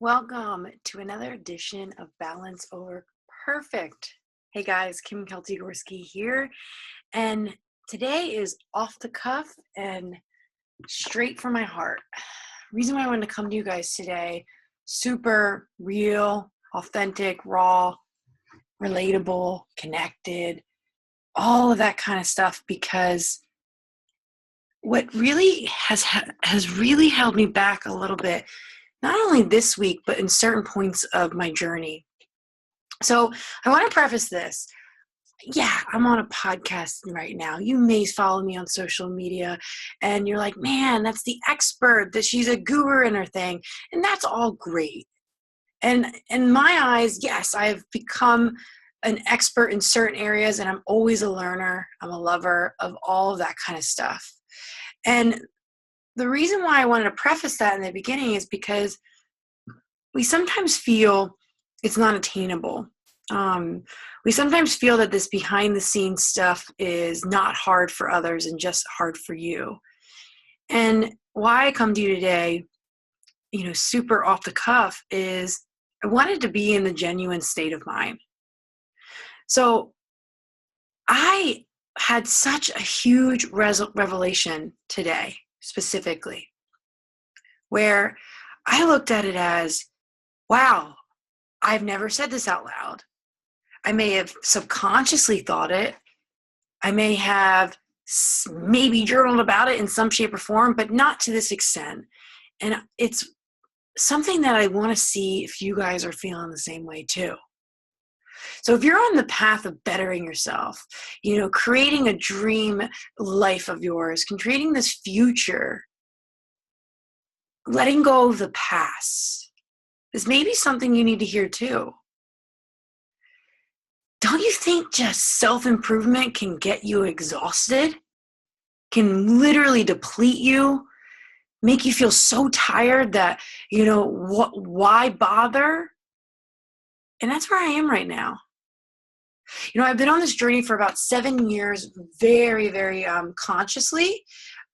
Welcome to another edition of Balance Over Perfect. Hey guys, Kim Kelty Gorski here, and today is off the cuff and straight from my heart. Reason why I wanted to come to you guys today, super real, authentic, raw, relatable, connected, all of that kind of stuff, because what really has really held me back a little bit, not only this week, but in certain points of my journey. So I want to preface this. Yeah, I'm on a podcast right now. You may follow me on social media and you're like, man, that's the expert, that she's a guru in her thing. And that's all great. And in my eyes, yes, I have become an expert in certain areas, and I'm always a learner. I'm a lover of all of that kind of stuff. And the reason why I wanted to preface that in the beginning is because we sometimes feel it's not attainable. We sometimes feel that this behind the scenes stuff is not hard for others and just hard for you. And why I come to you today, super off the cuff, is I wanted to be in the genuine state of mind. So I had such a huge revelation today, specifically, where I looked at it as, wow, I've never said this out loud. I may have subconsciously thought it. I may have maybe journaled about it in some shape or form, but not to this extent. And it's something that I want to see if you guys are feeling the same way too. So if you're on the path of bettering yourself, creating a dream life of yours, creating this future, letting go of the past is maybe something you need to hear too. Don't you think just self-improvement can get you exhausted? Can literally deplete you, make you feel so tired that, why bother? And that's where I am right now. I've been on this journey for about 7 years, very, very consciously.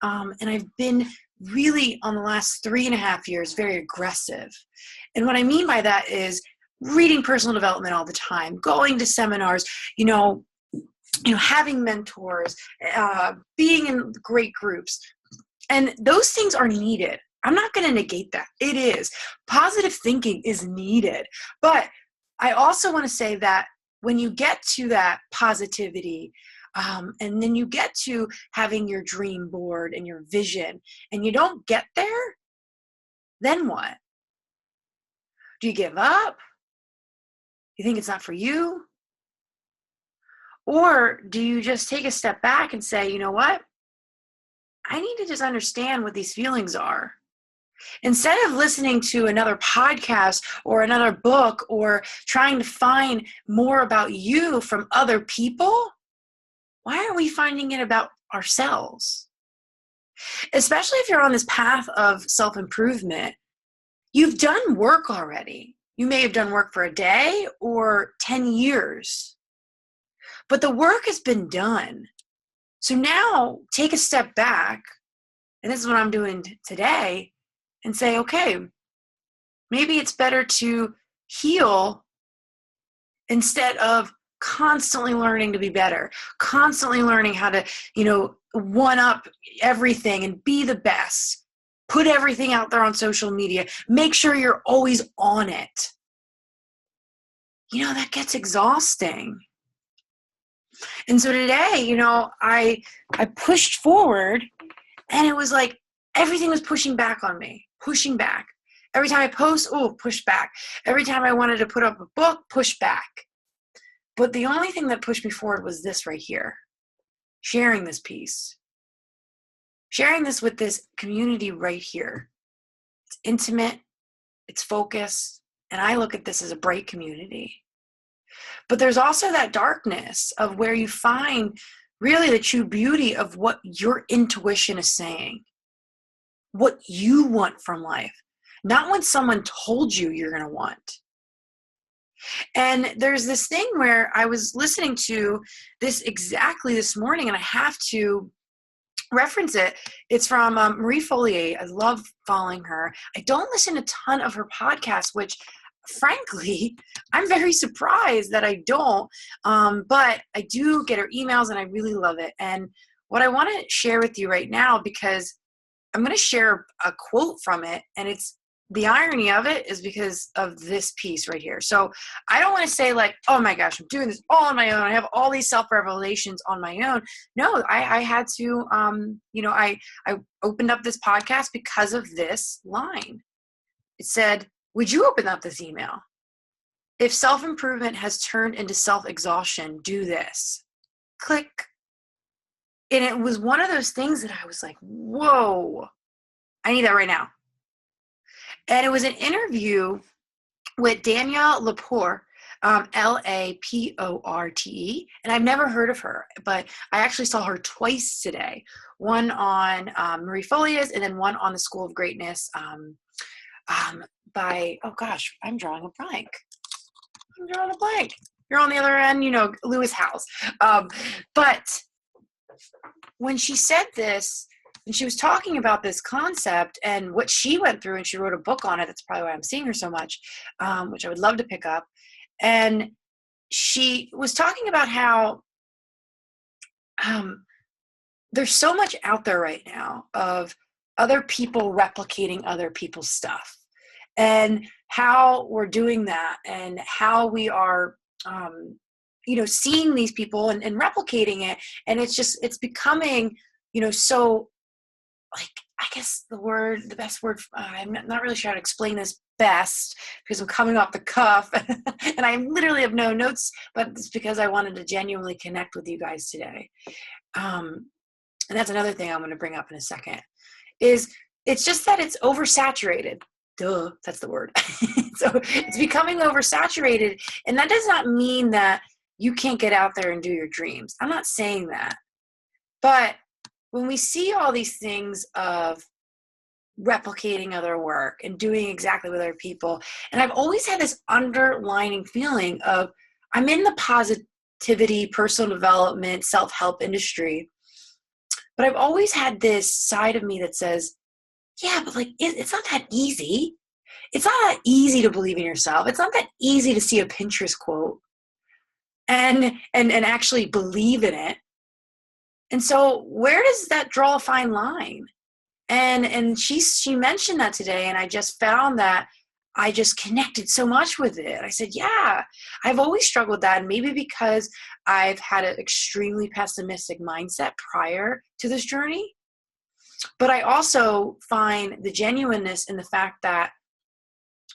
And I've been really, on the last 3.5 years, very aggressive. And what I mean by that is reading personal development all the time, going to seminars, having mentors, being in great groups. And those things are needed. I'm not going to negate that. It is. Positive thinking is needed. But I also want to say that when you get to that positivity, and then you get to having your dream board and your vision, and you don't get there, then what? Do you give up? You think it's not for you? Or do you just take a step back and say, you know what? I need to just understand what these feelings are. Instead of listening to another podcast or another book or trying to find more about you from other people, why aren't we finding it about ourselves? Especially if you're on this path of self-improvement, you've done work already. You may have done work for a day or 10 years, but the work has been done. So now take a step back, and this is what I'm doing today, and say, okay, maybe it's better to heal instead of constantly learning to be better, constantly learning how to, one up everything and be the best. Put everything out there on social media. Make sure you're always on it. That gets exhausting. And so today, I pushed forward, and it was like everything was pushing back on me, pushing back. Every time I post, push back. Every time I wanted to put up a book, push back. But the only thing that pushed me forward was this right here, sharing this piece. Sharing this with this community right here. It's intimate, it's focused, and I look at this as a bright community. But there's also that darkness of where you find really the true beauty of what your intuition is saying, what you want from life, not what someone told you you're going to want. And there's this thing where I was listening to this exactly this morning, and I have to reference it. It's from Marie Follier. I love following her. I don't listen a ton of her podcasts, which frankly, I'm very surprised that I don't. But I do get her emails and I really love it. And what I want to share with you right now, because I'm going to share a quote from it, and it's the irony of it is because of this piece right here. So I don't want to say like, oh my gosh, I'm doing this all on my own. I have all these self-revelations on my own. No, I had to, I opened up this podcast because of this line. It said, would you open up this email? If self-improvement has turned into self-exhaustion, do this. Click. And it was one of those things that I was like, whoa, I need that right now. And it was an interview with Danielle Laporte, Laporte. And I've never heard of her, but I actually saw her twice today. One on Marie Follier's and then one on the School of Greatness by, oh gosh, I'm drawing a blank. You're on the other end, Lewis Howes. But when she said this, and she was talking about this concept and what she went through, and she wrote a book on it. That's probably why I'm seeing her so much, which I would love to pick up. And she was talking about how there's so much out there right now of other people replicating other people's stuff, and how we're doing that, and how we are, seeing these people and replicating it. And it's becoming, so, like, I guess the best word, I'm not really sure how to explain this best because I'm coming off the cuff and I literally have no notes, but it's because I wanted to genuinely connect with you guys today. And that's another thing I'm going to bring up in a second, is it's just that it's oversaturated. Duh, that's the word. So it's becoming oversaturated. And that does not mean that you can't get out there and do your dreams. I'm not saying that. But when we see all these things of replicating other work and doing exactly with other people, and I've always had this underlining feeling of I'm in the positivity, personal development, self-help industry, but I've always had this side of me that says, yeah, but like it's not that easy. It's not that easy to believe in yourself. It's not that easy to see a Pinterest quote and actually believe in it. And so where does that draw a fine line? And she mentioned that today, and I just found that I just connected so much with it. I said, yeah, I've always struggled with that. And maybe because I've had an extremely pessimistic mindset prior to this journey. But I also find the genuineness in the fact that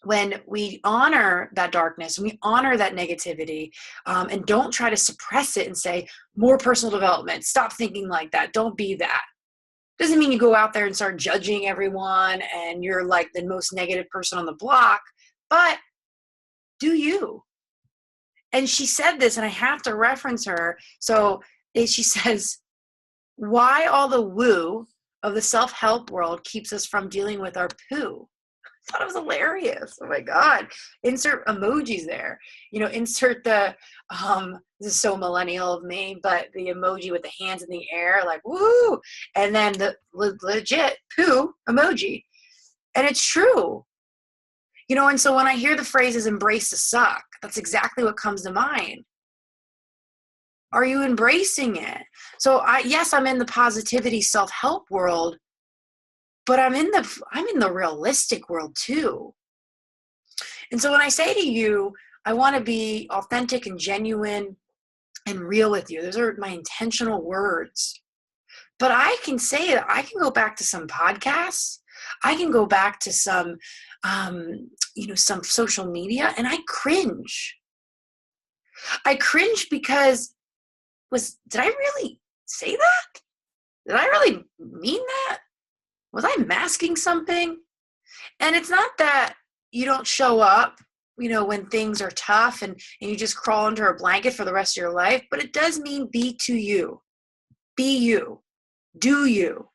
when we honor that darkness, and we honor that negativity, and don't try to suppress it and say, more personal development, stop thinking like that, don't be that. Doesn't mean you go out there and start judging everyone and you're like the most negative person on the block, but do you? And she said this, and I have to reference her. So she says, why all the woo of the self-help world keeps us from dealing with our poo? I thought it was hilarious. Oh my God. Insert emojis there. Insert the, this is so millennial of me, but the emoji with the hands in the air, like, woo. And then the legit poo emoji. And it's true. And so when I hear the phrases embrace the suck, that's exactly what comes to mind. Are you embracing it? So yes, I'm in the positivity self-help world, but I'm in the realistic world too. And so when I say to you, I want to be authentic and genuine and real with you, those are my intentional words. But I can say that I can go back to some podcasts. I can go back to some, some social media, and I cringe. I cringe because did I really say that? Did I really mean that? Was I masking something? And it's not that you don't show up, when things are tough and you just crawl under a blanket for the rest of your life, but it does mean be to you. Be you. Do you.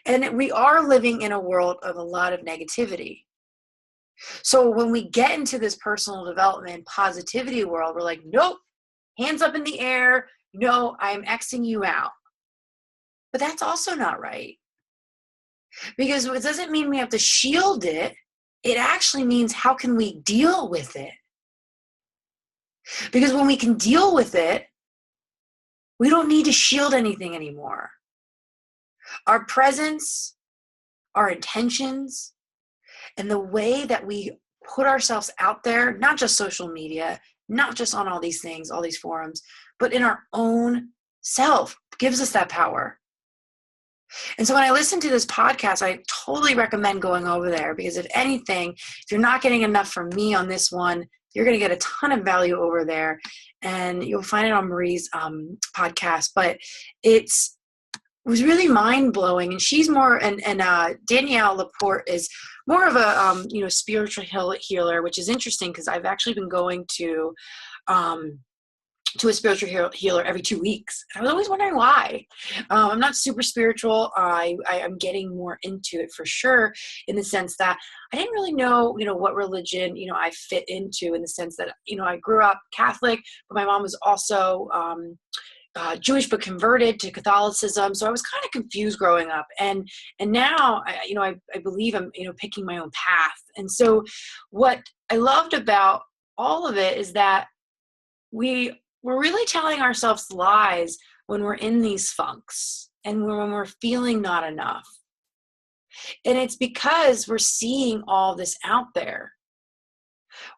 And we are living in a world of a lot of negativity. So when we get into this personal development, positivity world, we're like, nope, hands up in the air. No, I'm Xing you out. But that's also not right, because it doesn't mean we have to shield it. It actually means, how can we deal with it? Because when we can deal with it, we don't need to shield anything anymore. Our presence, our intentions, and the way that we put ourselves out there, not just social media, not just on all these things, all these forums, but in our own self, gives us that power. And so when I listen to this podcast, I totally recommend going over there, because if anything, if you're not getting enough from me on this one, you're going to get a ton of value over there, and you'll find it on Marie's podcast. But it was really mind blowing, and she's more, and Danielle Laporte is more of a spiritual healer, which is interesting, because I've actually been going to a spiritual healer every 2 weeks. I was always wondering why. I'm not super spiritual. I'm getting more into it for sure, in the sense that I didn't really know, what religion, I fit into, in the sense that, I grew up Catholic, but my mom was also Jewish, but converted to Catholicism. So I was kind of confused growing up. And now, I believe I'm, picking my own path. And so what I loved about all of it is that we're really telling ourselves lies when we're in these funks, and when we're feeling not enough. And it's because we're seeing all this out there.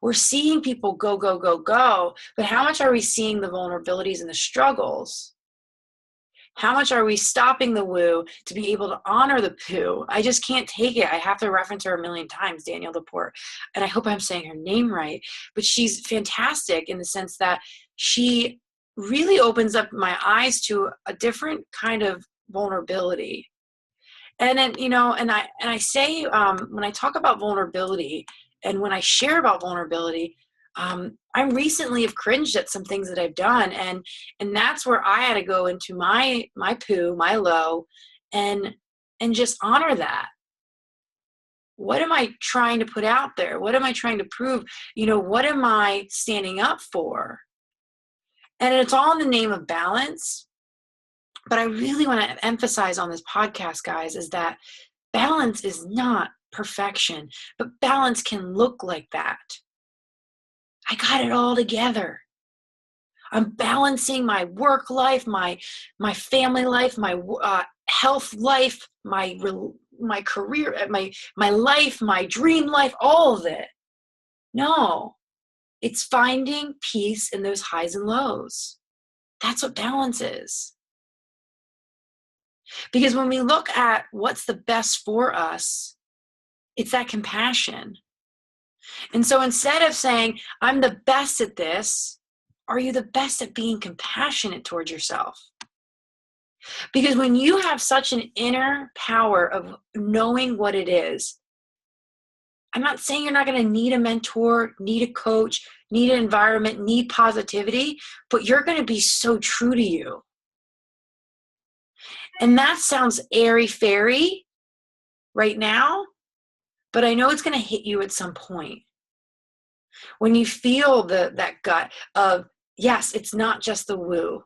We're seeing people go, go, go, go, but how much are we seeing the vulnerabilities and the struggles? How much are we stopping the woo to be able to honor the poo? I just can't take it. I have to reference her a million times, Danielle Laporte, and I hope I'm saying her name right. But she's fantastic in the sense that she really opens up my eyes to a different kind of vulnerability. And then, and I say, when I talk about vulnerability, and when I share about vulnerability, I recently have cringed at some things that I've done, and that's where I had to go into my poo, my low, and just honor that. What am I trying to put out there? What am I trying to prove? What am I standing up for? And it's all in the name of balance. But I really want to emphasize on this podcast, guys, is that balance is not perfection, but balance can look like that. I got it all together. I'm balancing my work life, my family life, my health life, my career, my life, my dream life, all of it. No, it's finding peace in those highs and lows. That's what balance is. Because when we look at what's the best for us, it's that compassion. And so instead of saying, I'm the best at this, are you the best at being compassionate towards yourself? Because when you have such an inner power of knowing what it is, I'm not saying you're not going to need a mentor, need a coach, need an environment, need positivity, but you're going to be so true to you. And that sounds airy-fairy right now, but I know it's going to hit you at some point. When you feel that gut of, yes, it's not just the woo.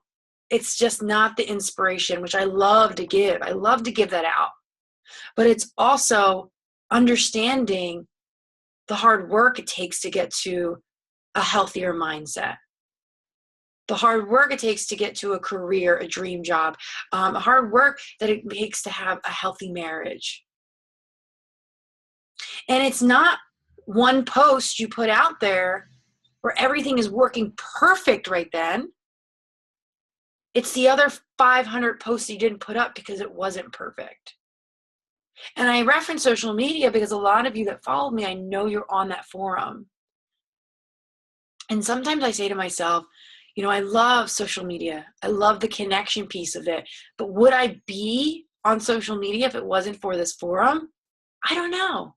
It's just not the inspiration, which I love to give. I love to give that out. But it's also understanding the hard work it takes to get to a healthier mindset. The hard work it takes to get to a career, a dream job, hard work that it takes to have a healthy marriage. And it's not one post you put out there where everything is working perfect right then. It's the other 500 posts you didn't put up because it wasn't perfect. And I reference social media because a lot of you that follow me, I know you're on that forum. And sometimes I say to myself, I love social media. I love the connection piece of it. But would I be on social media if it wasn't for this forum? I don't know.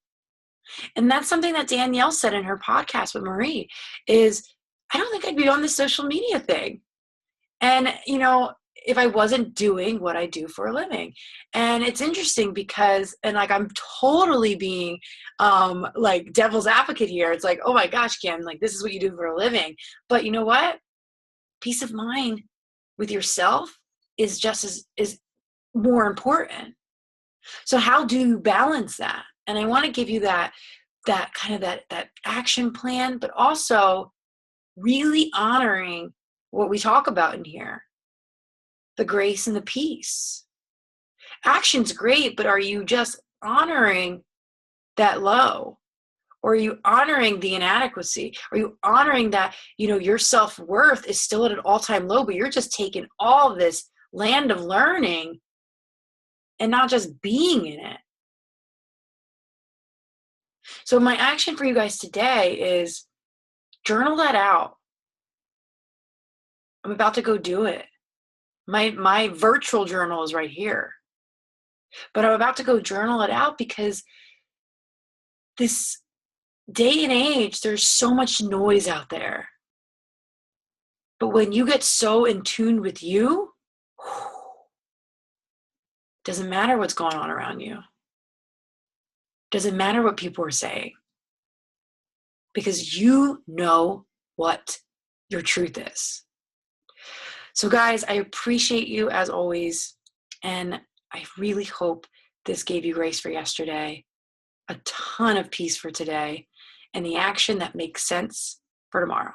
And that's something that Danielle said in her podcast with Marie is, I don't think I'd be on the social media thing. And, if I wasn't doing what I do for a living. And it's interesting because, and like, I'm totally being like devil's advocate here. It's like, oh my gosh, Kim, like this is what you do for a living. But you know what? Peace of mind with yourself is just as more important. So how do you balance that? And I want to give you that kind of that action plan, but also really honoring what we talk about in here, the grace and the peace. Action's great, but are you just honoring that low? Or are you honoring the inadequacy? Are you honoring that, your self-worth is still at an all-time low, but you're just taking all this land of learning and not just being in it? So my action for you guys today is journal that out. I'm about to go do it. My virtual journal is right here. But I'm about to go journal it out because this day and age, there's so much noise out there. But when you get so in tune with you, doesn't matter what's going on around you. Doesn't matter what people are saying. Because you know what your truth is. So guys, I appreciate you as always. And I really hope this gave you grace for yesterday, a ton of peace for today, and the action that makes sense for tomorrow.